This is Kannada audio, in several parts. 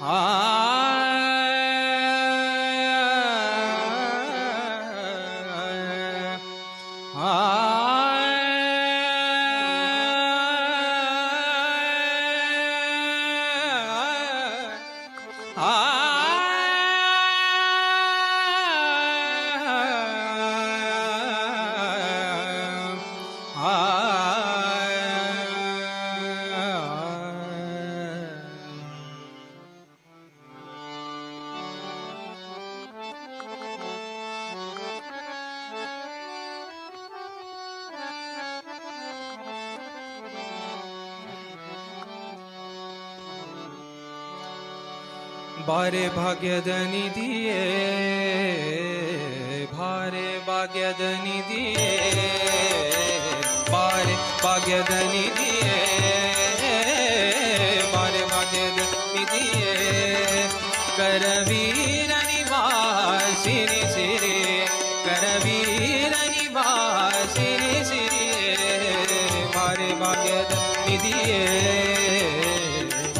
ಆ ಬಾರೆ ಭಾಗ್ಯದ ನಿಧಿಯೇ ಬಾರೆ ಭಾಗ್ಯದ ನಿಧಿಯೇ ಬಾರೆ ಭಾಗ್ಯದ ನಿಧಿಯೇ ಬಾರೆ ಭಾಗ್ಯದ ನಿಧಿಯೇ ಕರವೀರ ನಿವಾಸಿನಿ ಸಿರಿ ಕರವೀರ ನಿವಾಸಿನಿ ಸಿರಿಯೇ ಬಾರೆ ಭಾಗ್ಯದ ನಿಧಿಯೇ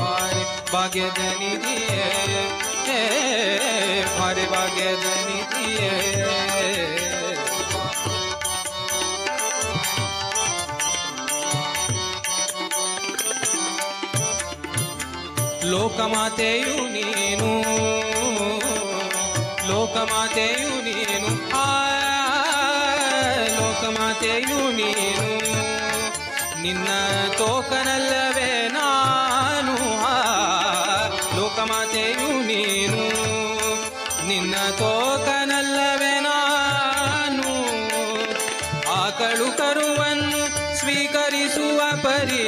ಬಾರೆ ಭಾಗ್ಯದ ನಿಧಿಯೇ ಬಾರೆ ಭಾಗ್ಯದ ನಿಧಿಯೇ ಲೋಕಮಾತೆಯು ನೀನು ಲೋಕಮಾತೆಯು ನೀನು ಲೋಕಮಾತೆಯು ನೀನು ನಿನ್ನ ತೋಕನಲ್ಲವೇ ನಾನು ಲೋಕಮಾತೆಯು ನೀನು ನಿನ್ನ ತೋಕನಲ್ಲವೇ ನಾನು ಆಕಳು ಕರುವನ್ನು ಸ್ವೀಕರಿಸುವ ಪರಿ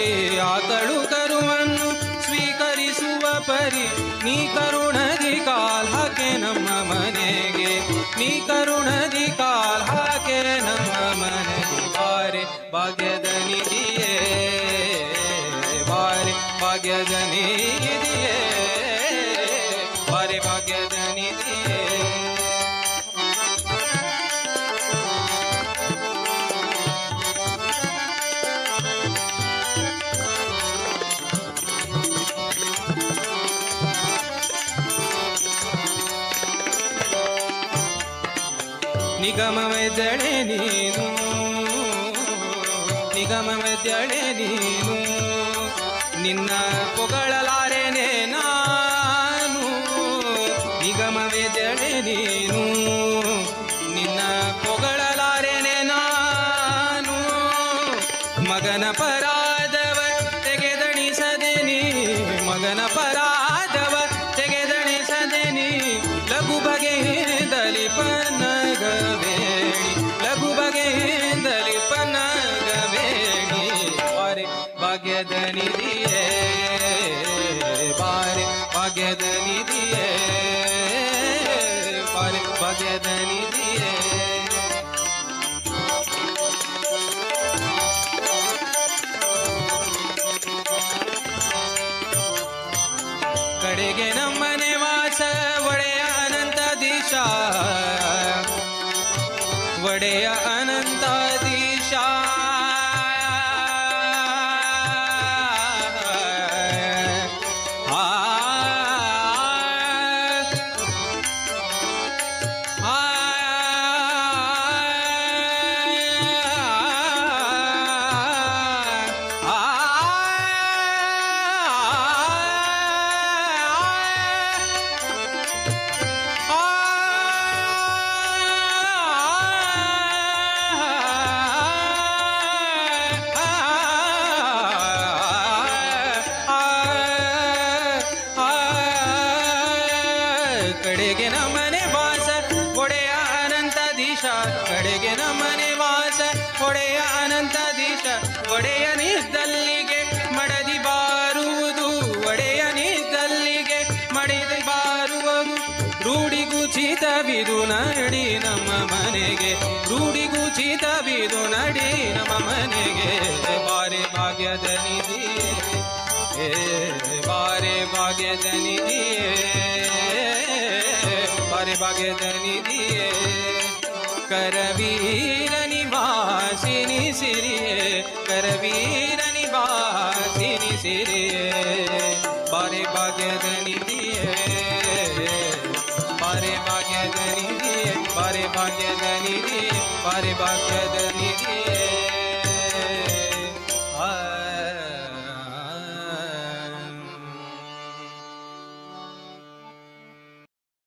ಆಕಳು ಕರುವನ್ನು ಸ್ವೀಕರಿಸುವ ಪರಿ ನೀ ಕರುಣದಿ ಕಾಲ್ ಹಾಕೆ ನಮ್ಮ ಮನೆಗೆ ನೀ ಕರುಣದಿ ಕಾಲ್ ಹಾಕೆ ನಮ್ಮ ಮನೆಗೆ ಬಾರೆ ಭಾಗ್ಯದ ನಿಧಿಯೇ ಬಾರೆ ಭಾಗ್ಯದ ನಿಧಿಯೇ ಬಾರೆ ಭಾಗ್ಯದ ನಿಧಿಯೇ ನಿಗಮವೆದ್ದಳೆ ನೀನು ನಿಗಮವೆದ್ದಳೆ ನೀನು ನಿನ್ನ ಪೊಗಳಲಾರೆನೆ ನಾನು ನಿಗಮವೆದ್ದಳೆ ನೀನು ನಿನ್ನ ಪೊಗಳಲಾರೆನೆ ನಾನು ಮಗನ ಪರಾದವ ತೆಗೆದಣಿಸದೆ ನೀ ಮಗನ ಪರಾದವ ತೆಗೆದಣಿಸದೆ ನೀ ಲಘು ಬಗೆಯಿಂದಲಿ ಪನ್ನಗಬೇಡಿ ಲಘು ಬಗೆಯಿಂದಲಿ ಪನ್ನಗಬೇಡಿ ಬಾರೆ ಭಾಗ್ಯದ ನಿಧಿಯೇ ಬಾರೆ ಭಾಗ್ಯದ ನಿಧಿಯೇ ಬಾರೆ ಭಾಗ್ಯದ ನಿಧಿಯೇ ಕಡೆಗೆ ನಮ್ಮನೆ ವಾಸ ಒಡೆಯ ಅನಂತಾಧೀಶ ಒಡೆಯ ಅನಂತಾಧೀಶ ಕಡೆಗೆ ನಮ್ಮನೆ ವಾಸ ಒಡೆಯ ಅನಂತಾಧೀಶ ಕಡೆಗೆ ನಮ್ಮನೆ ವಾಸ ಒಡೆಯ ಅನಂತಾಧೀಶ ಒಡೆಯನಿದ್ದಲ್ಲಿಗೆ ಮಡದಿ ಬಾರುವುದು ಒಡೆಯನಿದ್ದಲ್ಲಿಗೆ ಮಡದಿ ಬಾರುವುದು ರೂಢಿಗುಚಿತವಿದು ನಡಿ ನಮ್ಮ ಮನೆಗೆ ರೂಢಿಗುಚಿತವಿದು ನಡಿ ನಮ್ಮ ಮನೆಗೆ ಬಾರೆ ಭಾಗ್ಯದ ನಿಧಿಯೇ ಬಾರೆ ಭಾಗ್ಯದ ನಿಧಿಯೇ ಬಾರೆ ಭಾಗ್ಯದ ನಿಧಿಯೇ ಕರವೀರ ನಿವಾಸಿನಿ ಸಿರಿಯೇ ಕರವೀರ ನಿವಾಸಿನಿ ಸಿರಿಯೇ ಬಾರೆ ಭಾಗ್ಯದ ನಿಧಿಯೇ ಬಾರೆ ಭಾಗ್ಯದ ನಿಧಿಯೇ ಬಾರೆ ಭಾಗ್ಯದ ನಿಧಿಯೇ ಬಾರೆ ಭಾಗ್ಯದ ನಿಧಿಯೇ